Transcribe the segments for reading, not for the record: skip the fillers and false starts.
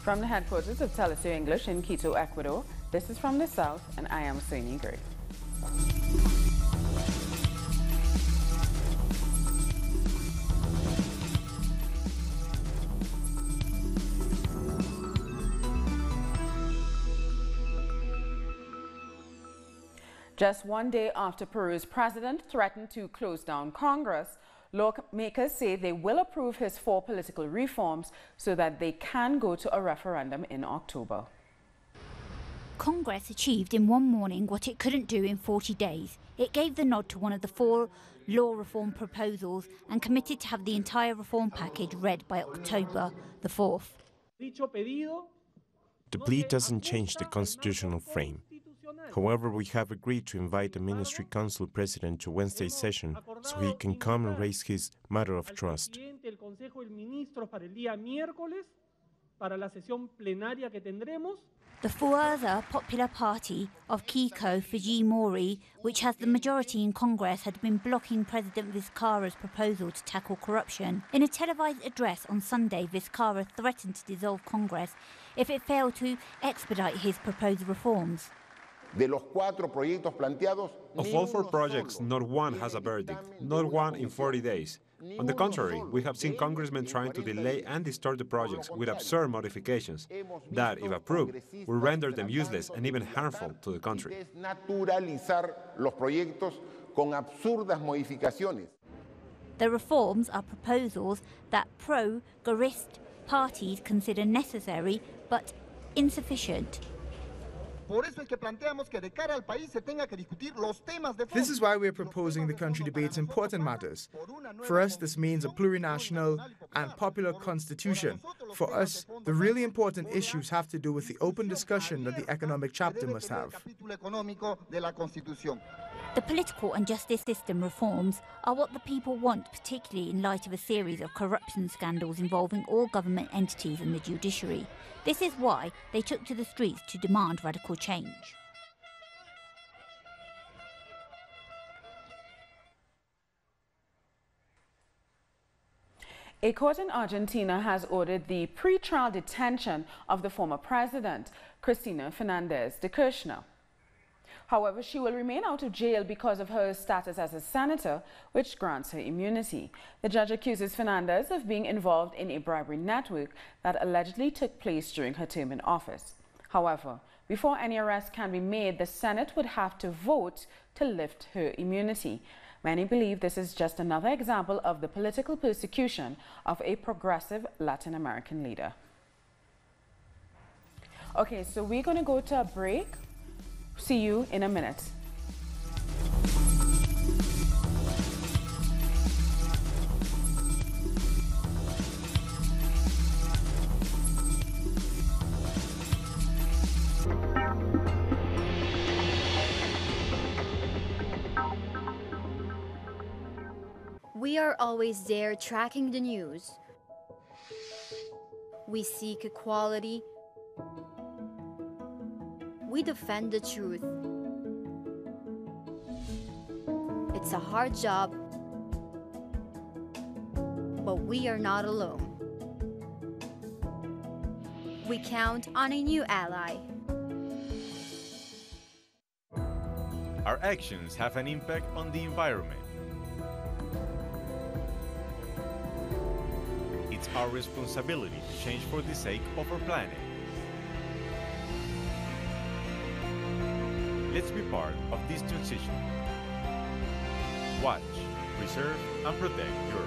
From the headquarters of Telesur English in Quito, Ecuador, this is From the South, and I am Sani Gray. Just one day after Peru's president threatened to close down Congress, lawmakers say they will approve his 4 political reforms so that they can go to a referendum in October. Congress achieved in one morning what it couldn't do in 40 days. It gave the nod to one of the 4 law reform proposals and committed to have the entire reform package read by October the 4th. The plea doesn't change the constitutional frame. However, we have agreed to invite the Ministry Council President to Wednesday's session so he can come and raise his matter of trust. The Fuerza Popular Party of Keiko Fujimori, which has the majority in Congress, had been blocking President Vizcarra's proposal to tackle corruption. In a televised address on Sunday, Vizcarra threatened to dissolve Congress if it failed to expedite his proposed reforms. Of all 4 projects, not one has a verdict, not one in 40 days. On the contrary, we have seen congressmen trying to delay and distort the projects with absurd modifications that, if approved, will render them useless and even harmful to the country. The reforms are proposals that pro-Guerrist parties consider necessary but insufficient. This is why we are proposing the country debates important matters. For us, this means a plurinational and popular constitution. For us, the really important issues have to do with the open discussion that the economic chapter must have. The political and justice system reforms are what the people want, particularly in light of a series of corruption scandals involving all government entities and the judiciary. This is why they took to the streets to demand radical change. A court in Argentina has ordered the pre-trial detention of the former president, Cristina Fernández de Kirchner. However, she will remain out of jail because of her status as a senator, which grants her immunity. The judge accuses Fernández of being involved in a bribery network that allegedly took place during her term in office. However, before any arrest can be made, the Senate would have to vote to lift her immunity. Many believe this is just another example of the political persecution of a progressive Latin American leader. Okay, so we're going to go to a break. See you in a minute. We are always there tracking the news. We seek equality. We defend the truth. It's a hard job, but we are not alone. We count on a new ally. Our actions have an impact on the environment. It's our responsibility to change for the sake of our planet. Let's be part of this transition. Watch, preserve, and protect your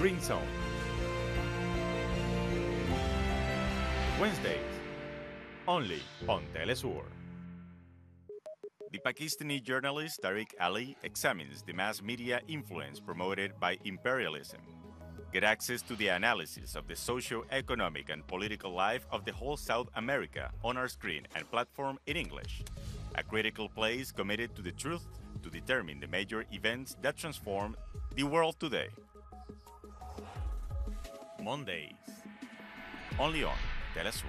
green zone. Wednesdays, only on Telesur. The Pakistani journalist Tariq Ali examines the mass media influence promoted by imperialism. Get access to the analysis of the socio-economic and political life of the whole South America on our screen and platform in English. A critical place committed to the truth to determine the major events that transform the world today. Mondays, only on Telesur.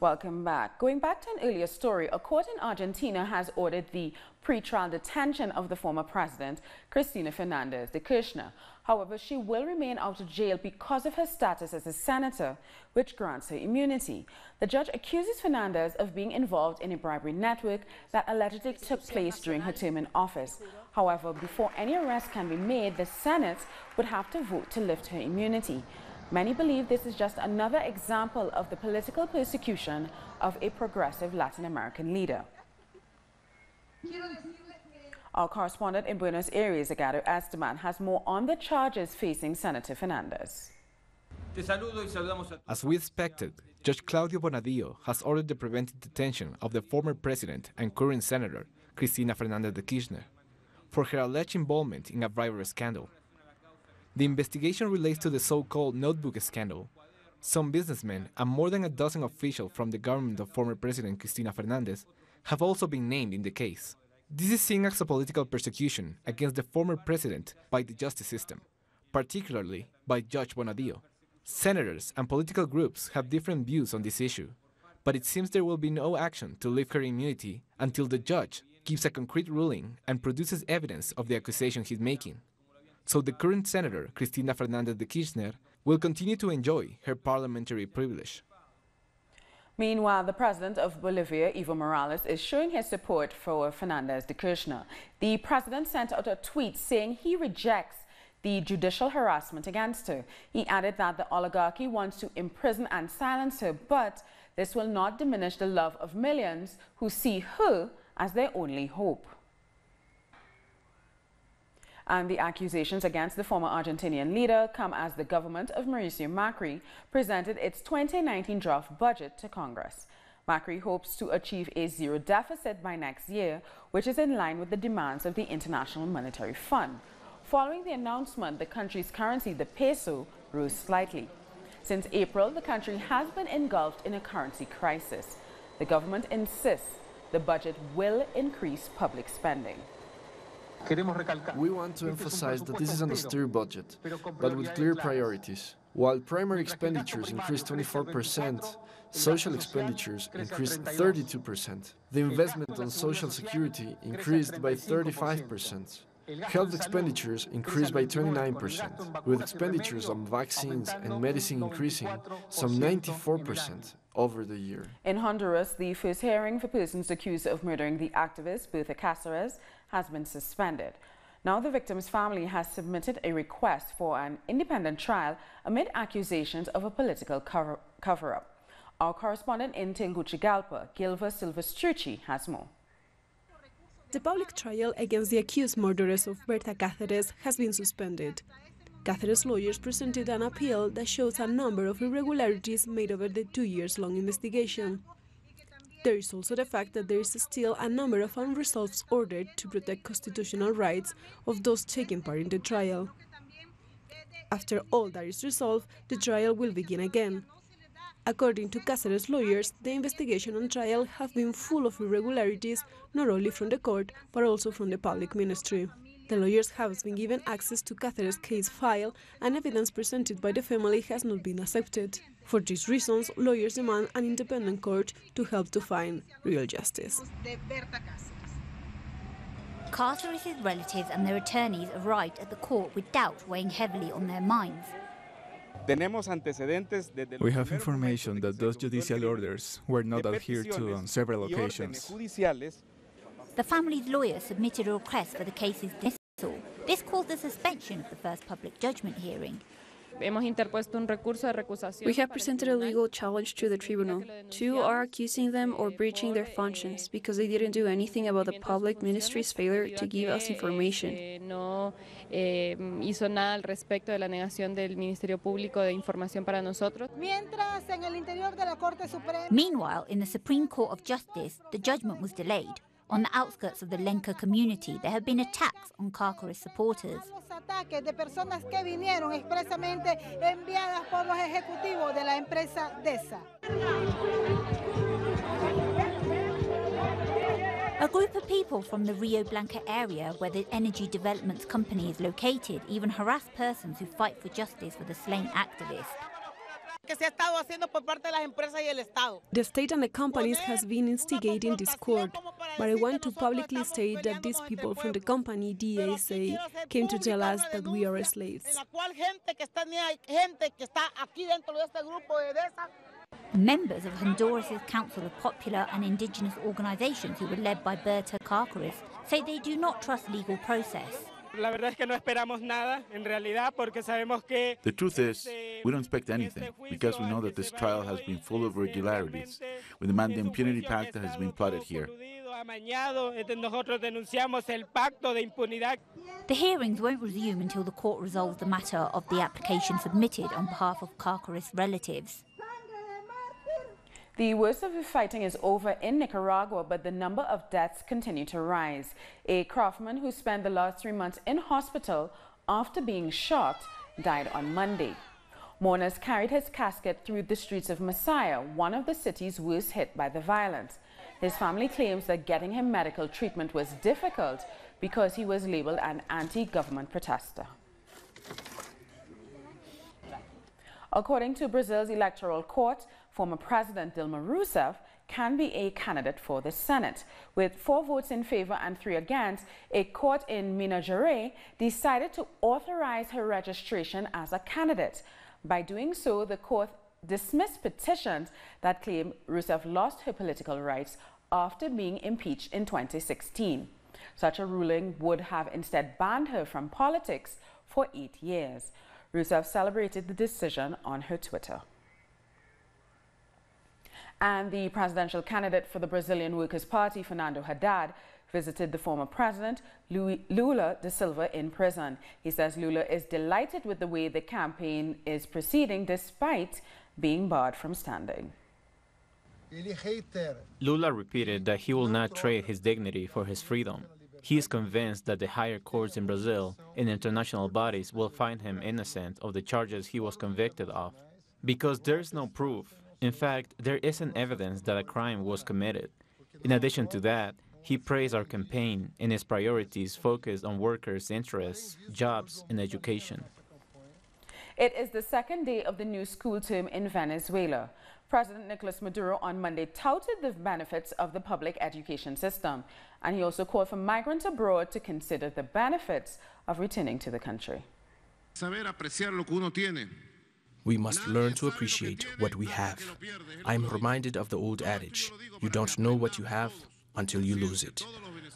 Welcome back. Going back to an earlier story, a court in Argentina has ordered the pre-trial detention of the former president, Cristina Fernández de Kirchner. However, she will remain out of jail because of her status as a senator, which grants her immunity. The judge accuses Fernández of being involved in a bribery network that allegedly took place during her term in office. However, before any arrest can be made, the Senate would have to vote to lift her immunity. Many believe this is just another example of the political persecution of a progressive Latin American leader. Our correspondent in Buenos Aires, Agado Esteban, has more on the charges facing Senator Fernández. As we expected, Judge Claudio Bonadío has ordered the preventive detention of the former president and current senator, Cristina Fernández de Kirchner, for her alleged involvement in a bribery scandal. The investigation relates to the so-called notebook scandal. Some businessmen and more than a dozen officials from the government of former President Cristina Fernández have also been named in the case. This is seen as a political persecution against the former president by the justice system, particularly by Judge Bonadío. Senators and political groups have different views on this issue, but it seems there will be no action to lift her immunity until the judge gives a concrete ruling and produces evidence of the accusation he's making. So the current senator, Cristina Fernández de Kirchner, will continue to enjoy her parliamentary privilege. Meanwhile, the president of Bolivia, Evo Morales, is showing his support for Fernández de Kirchner. The president sent out a tweet saying he rejects the judicial harassment against her. He added that the oligarchy wants to imprison and silence her, but this will not diminish the love of millions who see her as their only hope. And the accusations against the former Argentinian leader come as the government of Mauricio Macri presented its 2019 draft budget to Congress. Macri hopes to achieve a zero deficit by next year, which is in line with the demands of the International Monetary Fund. Following the announcement, the country's currency, the peso, rose slightly. Since April, the country has been engulfed in a currency crisis. The government insists the budget will increase public spending. We want to emphasize that this is an austere budget, but with clear priorities. While primary expenditures increased 24%, social expenditures increased 32%. The investment on social security increased by 35%. Health expenditures increased by 29%, with expenditures on vaccines and medicine increasing some 94% over the year. In Honduras, the first hearing for persons accused of murdering the activist Berta Cáceres has been suspended. Now the victim's family has submitted a request for an independent trial amid accusations of a political cover-up. Our correspondent in Tegucigalpa, Gilva Silva-Strucci, has more. The public trial against the accused murderers of Berta Cáceres has been suspended. Cáceres' lawyers presented an appeal that shows a number of irregularities made over the 2-year-long investigation. There is also the fact that there is still a number of unresolved orders to protect constitutional rights of those taking part in the trial. After all that is resolved, the trial will begin again. According to Cáceres' lawyers, the investigation and trial have been full of irregularities, not only from the court, but also from the public ministry. The lawyers have been given access to Cáceres' case file, and evidence presented by the family has not been accepted. For these reasons, lawyers demand an independent court to help to find real justice. Cáceres' relatives and their attorneys arrived at the court with doubt weighing heavily on their minds. We have information that those judicial orders were not adhered to on several occasions. The family's lawyer submitted a request for the case's dismissal. This caused the suspension of the first public judgment hearing. We have presented a legal challenge to the tribunal. 2 are accusing them of breaching their functions because they didn't do anything about the public ministry's failure to give us information. Meanwhile, in the Supreme Court of Justice, the judgment was delayed. On the outskirts of the Lenca community, there have been attacks on Cáceres supporters. A group of people from the Rio Blanco area, where the energy development company is located, even harass persons who fight for justice for the slain activist. The state and the companies has been instigating discord, but I want to publicly state that these people from the company DASA came to tell us that we are slaves. Members of Honduras' Council of Popular and Indigenous Organizations, who were led by Berta Cáceres, say they do not trust legal process. The truth is, we don't expect anything, because we know that this trial has been full of irregularities. We demand the impunity pact that has been plotted here. The hearings won't resume until the court resolves the matter of the application submitted on behalf of Cáceres' relatives. The worst of the fighting is over in Nicaragua, but the number of deaths continue to rise. A craftsman who spent the last 3 months in hospital after being shot died on Monday. Mourners carried his casket through the streets of Masaya, one of the cities worst hit by the violence. His family claims that getting him medical treatment was difficult because he was labeled an anti-government protester. According to Brazil's electoral court, former President Dilma Rousseff can be a candidate for the Senate. With 4 votes in favor and 3 against, a court in Minas Gerais decided to authorize her registration as a candidate. By doing so, the court dismissed petitions that claim Rousseff lost her political rights after being impeached in 2016. Such a ruling would have instead banned her from politics for 8 years. Rousseff celebrated the decision on her Twitter. And the presidential candidate for the Brazilian Workers' Party, Fernando Haddad, visited the former president, Lula da Silva, in prison. He says Lula is delighted with the way the campaign is proceeding despite being barred from standing. Lula repeated that he will not trade his dignity for his freedom. He is convinced that the higher courts in Brazil and international bodies will find him innocent of the charges he was convicted of, because there is no proof. In fact, there isn't evidence that a crime was committed. In addition to that, he praised our campaign and its priorities focused on workers' interests, jobs, and education. It is the second day of the new school term in Venezuela. President Nicolas Maduro on Monday touted the benefits of the public education system, and he also called for migrants abroad to consider the benefits of returning to the country. We must learn to appreciate what we have. I'm reminded of the old adage, you don't know what you have until you lose it.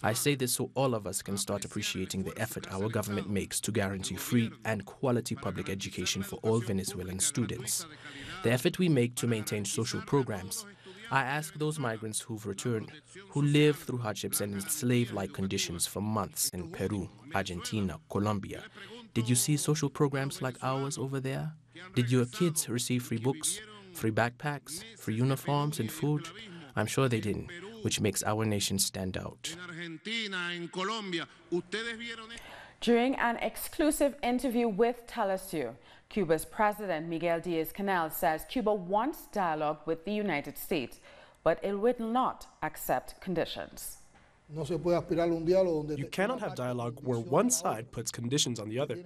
I say this so all of us can start appreciating the effort our government makes to guarantee free and quality public education for all Venezuelan students. The effort we make to maintain social programs. I ask those migrants who've returned, who live through hardships and in slave-like conditions for months in Peru, Argentina, Colombia. Did you see social programs like ours over there? Did your kids receive free books, free backpacks, free uniforms and food? I'm sure they didn't, which makes our nation stand out. During an exclusive interview with Telesur, Cuba's President Miguel Díaz-Canel says Cuba wants dialogue with the United States, but it will not accept conditions. You cannot have dialogue where one side puts conditions on the other,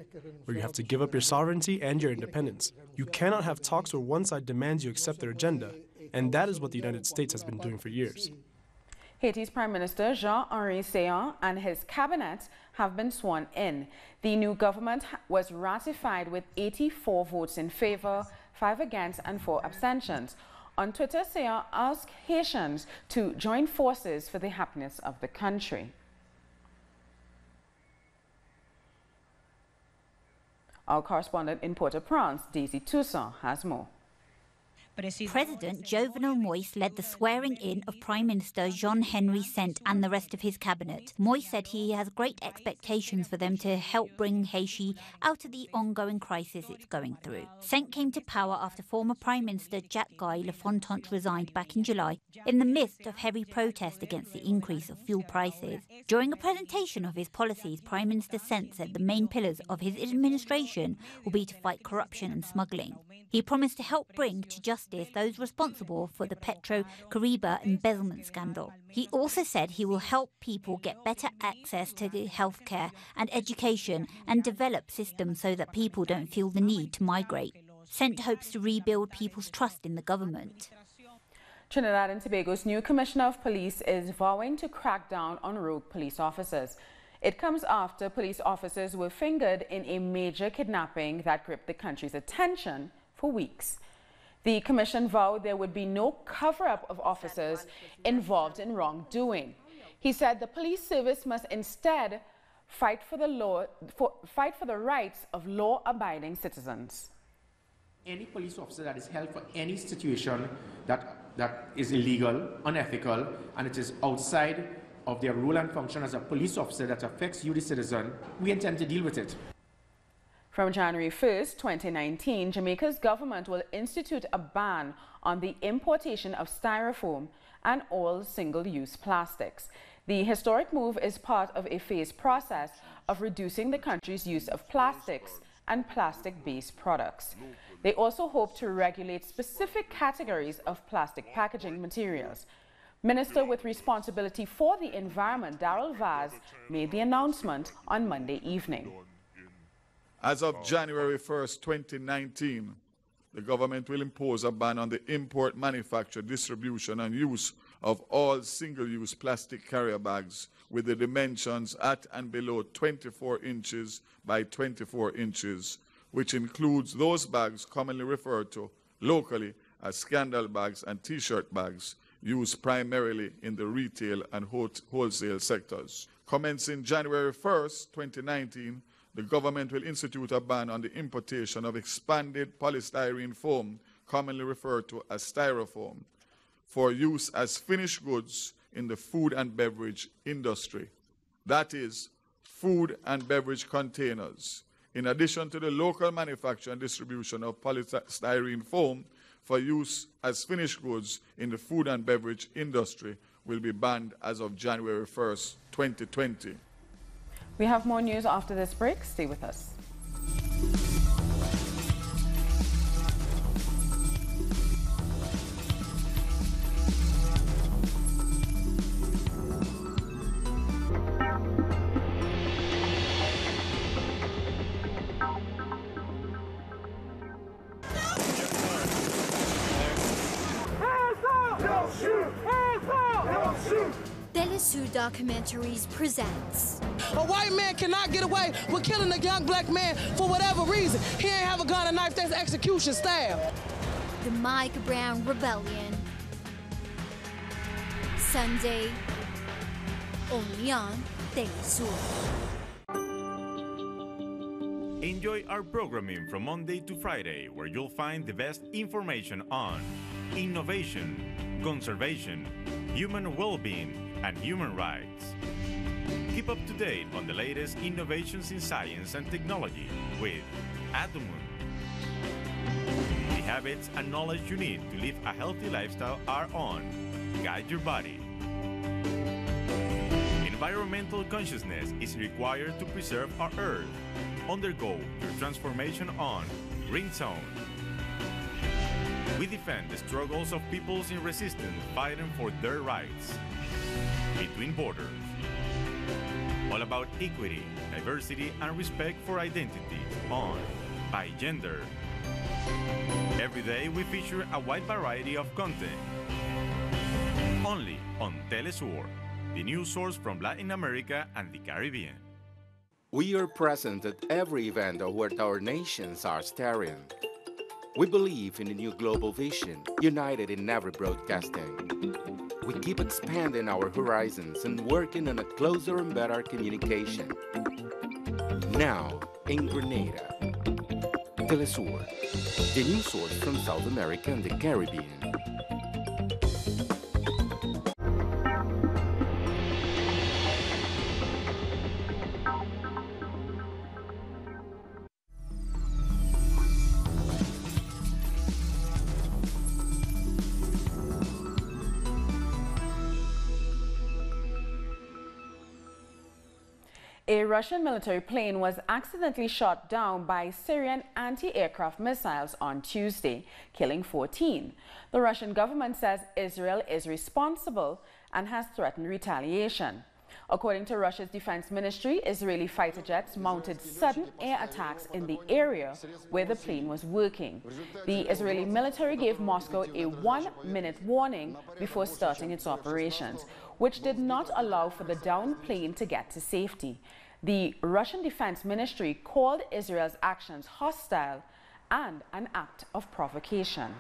where you have to give up your sovereignty and your independence. You cannot have talks where one side demands you accept their agenda, and that is what the United States has been doing for years. Haiti's Prime Minister Jean-Henri Séan and his cabinet have been sworn in. The new government was ratified with 84 votes in favor, 5 against and 4 abstentions. On Twitter, Séan asked Haitians to join forces for the happiness of the country. Our correspondent in Port-au-Prince, Daisy Toussaint, has more. President Jovenel Moïse led the swearing-in of Prime Minister Jean-Henri Sent and the rest of his cabinet. Moïse said he has great expectations for them to help bring Haiti out of the ongoing crisis it's going through. Sent came to power after former Prime Minister Jacques-Guy Lafontaine resigned back in July in the midst of heavy protest against the increase of fuel prices. During a presentation of his policies, Prime Minister Sent said the main pillars of his administration will be to fight corruption and smuggling. He promised to help bring to justice those responsible for the Petro-Caribe embezzlement scandal. He also said he will help people get better access to healthcare and education and develop systems so that people don't feel the need to migrate. sent hopes to rebuild people's trust in the government. Trinidad and Tobago's new Commissioner of Police is vowing to crack down on rogue police officers. It comes after police officers were fingered in a major kidnapping that gripped the country's attention for weeks. The commission vowed there would be no cover-up of officers involved in wrongdoing. He said the police service must instead fight for the rights of law-abiding citizens. Any police officer that is held for any situation that is illegal, unethical, and it is outside of their role and function as a police officer that affects you, the citizen, we intend to deal with it. From January 1st, 2019, Jamaica's government will institute a ban on the importation of styrofoam and all single-use plastics. The historic move is part of a phased process of reducing the country's use of plastics and plastic-based products. They also hope to regulate specific categories of plastic packaging materials. Minister with responsibility for the environment, Darrell Vaz, made the announcement on Monday evening. As of January 1st, 2019, the government will impose a ban on the import, manufacture, distribution, and use of all single-use plastic carrier bags with the dimensions at and below 24 inches by 24 inches, which includes those bags commonly referred to locally as scandal bags and T-shirt bags, used primarily in the retail and wholesale sectors. Commencing January 1st, 2019, the government will institute a ban on the importation of expanded polystyrene foam, commonly referred to as styrofoam, for use as finished goods in the food and beverage industry. That is, food and beverage containers. In addition to the local manufacture and distribution of polystyrene foam for use as finished goods in the food and beverage industry will be banned as of January 1st, 2020. We have more news after this break. Stay with us. Documentaries presents. A white man cannot get away with killing a young black man for whatever reason. He ain't have a gun or knife, that's execution style. The Mike Brown Rebellion. Sunday, only on Telesur. Enjoy our programming from Monday to Friday, where you'll find the best information on innovation, conservation, human well-being, and human rights. Keep up to date on the latest innovations in science and technology with Atomun. The habits and knowledge you need to live a healthy lifestyle are on Guide Your Body. Environmental consciousness is required to preserve our Earth. Undergo your transformation on Green Zone. We defend the struggles of peoples in resistance fighting for their rights. Between Borders. All about equity, diversity, and respect for identity on By Gender. Every day we feature a wide variety of content. Only on Telesur, the news source from Latin America and the Caribbean. We are present at every event where our nations are staring. We believe in a new global vision, united in every broadcasting. We keep expanding our horizons and working on a closer and better communication. Now, in Grenada, Telesur, the news source from South America and the Caribbean. A Russian military plane was accidentally shot down by Syrian anti-aircraft missiles on Tuesday, killing 14. The Russian government says Israel is responsible and has threatened retaliation. According to Russia's defense ministry, Israeli fighter jets mounted sudden air attacks in the area where the plane was working. The Israeli military gave Moscow a 1-minute warning before starting its operations, which did not allow for the downed plane to get to safety. The Russian defense ministry called Israel's actions hostile and an act of provocation.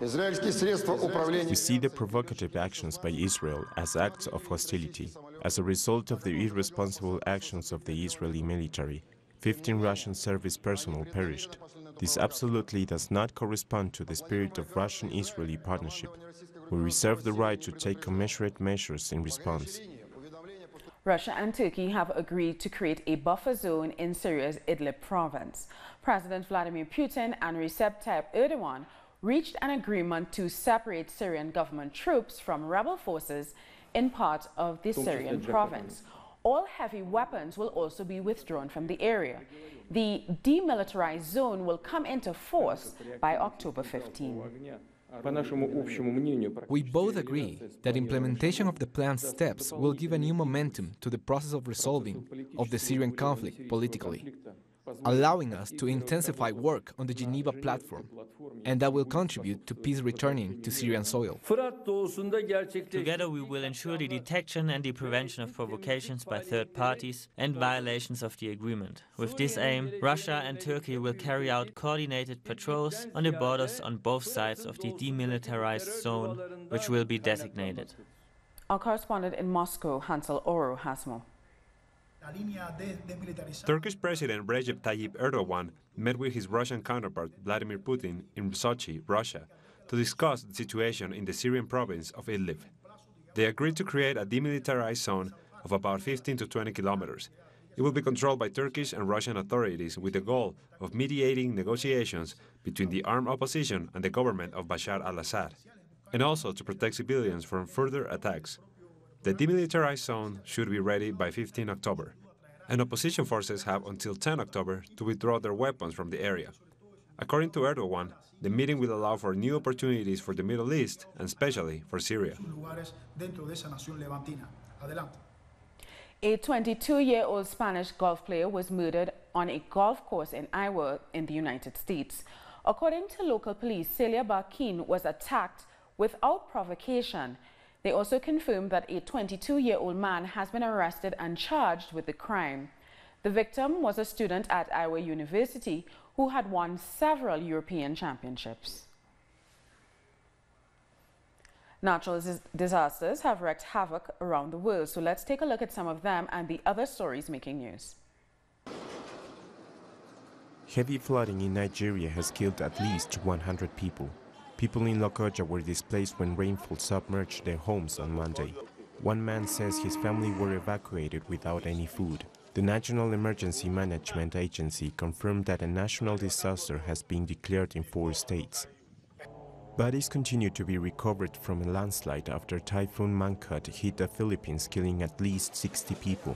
We see the provocative actions by Israel as acts of hostility. As a result of the irresponsible actions of the Israeli military, 15 Russian service personnel perished. This absolutely does not correspond to the spirit of Russian-Israeli partnership. We reserve the right to take commensurate measures in response. Russia and Turkey have agreed to create a buffer zone in Syria's Idlib province. President Vladimir Putin and Recep Tayyip Erdogan reached an agreement to separate Syrian government troops from rebel forces in part of the Syrian province. All heavy weapons will also be withdrawn from the area. The demilitarized zone will come into force by October 15. We both agree that implementation of the planned steps will give a new momentum to the process of resolving of the Syrian conflict politically, allowing us to intensify work on the Geneva platform, and that will contribute to peace returning to Syrian soil. Together we will ensure the detection and the prevention of provocations by third parties and violations of the agreement. With this aim, Russia and Turkey will carry out coordinated patrols on the borders on both sides of the demilitarized zone, which will be designated. Our correspondent in Moscow, Hansel Oro, has more. Turkish President Recep Tayyip Erdogan met with his Russian counterpart Vladimir Putin in Sochi, Russia, to discuss the situation in the Syrian province of Idlib. They agreed to create a demilitarized zone of about 15 to 20 kilometers. It will be controlled by Turkish and Russian authorities with the goal of mediating negotiations between the armed opposition and the government of Bashar al-Assad, and also to protect civilians from further attacks. The demilitarized zone should be ready by 15 October, and opposition forces have until 10 October to withdraw their weapons from the area. According to Erdogan, the meeting will allow for new opportunities for the Middle East and especially for Syria. A 22-year-old Spanish golf player was murdered on a golf course in Iowa in the United States. According to local police, Celia Barkin was attacked without provocation. They also confirmed that a 22-year-old man has been arrested and charged with the crime. The victim was a student at Iowa University who had won several European championships. Natural disasters have wreaked havoc around the world, so let's take a look at some of them and the other stories making news. Heavy flooding in Nigeria has killed at least 100 people. People in Lokoja were displaced when rainfall submerged their homes on Monday. One man says his family were evacuated without any food. The National Emergency Management Agency confirmed that a national disaster has been declared in 4 states. Bodies continue to be recovered from a landslide after Typhoon Mangkhut hit the Philippines, killing at least 60 people.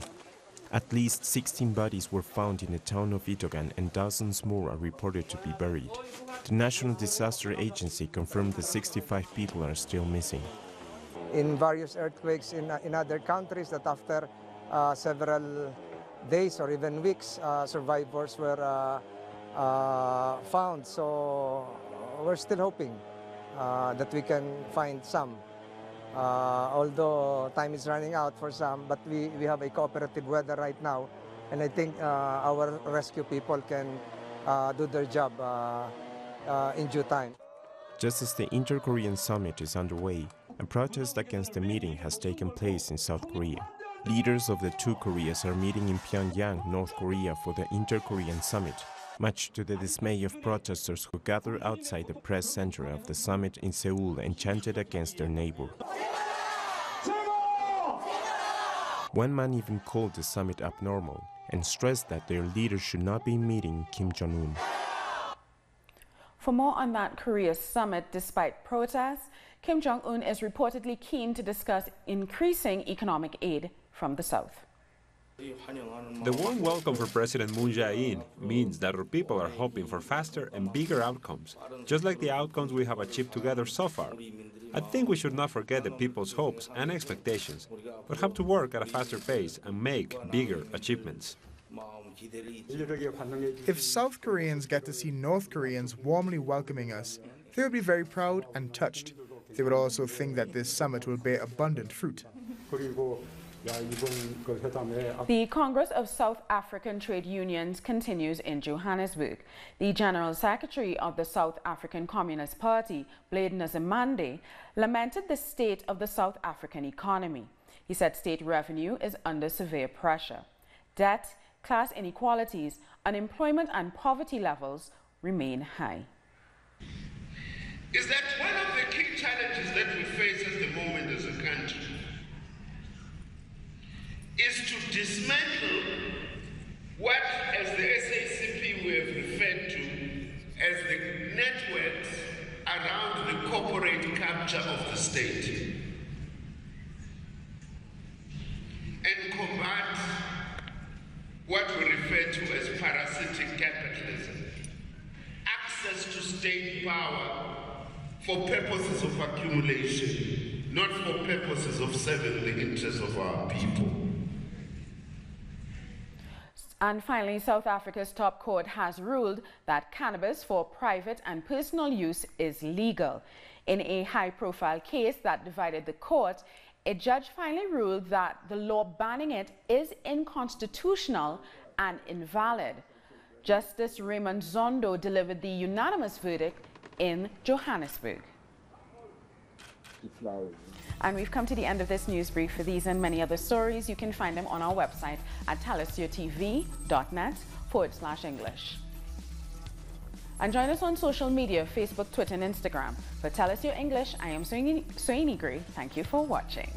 At least 16 bodies were found in the town of Itogan and dozens more are reported to be buried. The National Disaster Agency confirmed that 65 people are still missing. In various earthquakes in other countries, that after several days or even weeks, survivors were found. So we're still hoping that we can find some. Although time is running out for some, but we have a cooperative weather right now, and I think our rescue people can do their job in due time. Just as the Inter-Korean Summit is underway, a protest against the meeting has taken place in South Korea. Leaders of the 2 Koreas are meeting in Pyongyang, North Korea for the Inter-Korean Summit, much to the dismay of protesters who gathered outside the press center of the summit in Seoul and chanted against their neighbor. One man even called the summit abnormal and stressed that their leader should not be meeting Kim Jong-un. For more on that Korea summit, despite protests, Kim Jong-un is reportedly keen to discuss increasing economic aid from the South. The warm welcome for President Moon Jae-in means that our people are hoping for faster and bigger outcomes, just like the outcomes we have achieved together so far. I think we should not forget the people's hopes and expectations, but have to work at a faster pace and make bigger achievements. If South Koreans get to see North Koreans warmly welcoming us, they will be very proud and touched. They would also think that this summit will bear abundant fruit. The Congress of South African Trade Unions continues in Johannesburg. The General Secretary of the South African Communist Party, Blade Nzimande, lamented the state of the South African economy. He said state revenue is under severe pressure. Debt, class inequalities, unemployment and poverty levels remain high. Is that one of the key challenges that we face at the moment as a country is to dismantle what, as the SACP we have referred to as the networks around the corporate capture of the state, and combat what we refer to as parasitic capitalism, access to state power for purposes of accumulation, not for purposes of serving the interests of our people. And finally, South Africa's top court has ruled that cannabis for private and personal use is legal. In a high-profile case that divided the court, a judge finally ruled that the law banning it is unconstitutional and invalid. Justice Raymond Zondo delivered the unanimous verdict in Johannesburg. And we've come to the end of this news brief. For these and many other stories, you can find them on our website at telus4tv.net/English. And join us on social media, Facebook, Twitter, and Instagram. For Tell Us Your English, I am Soini Gray. Thank you for watching.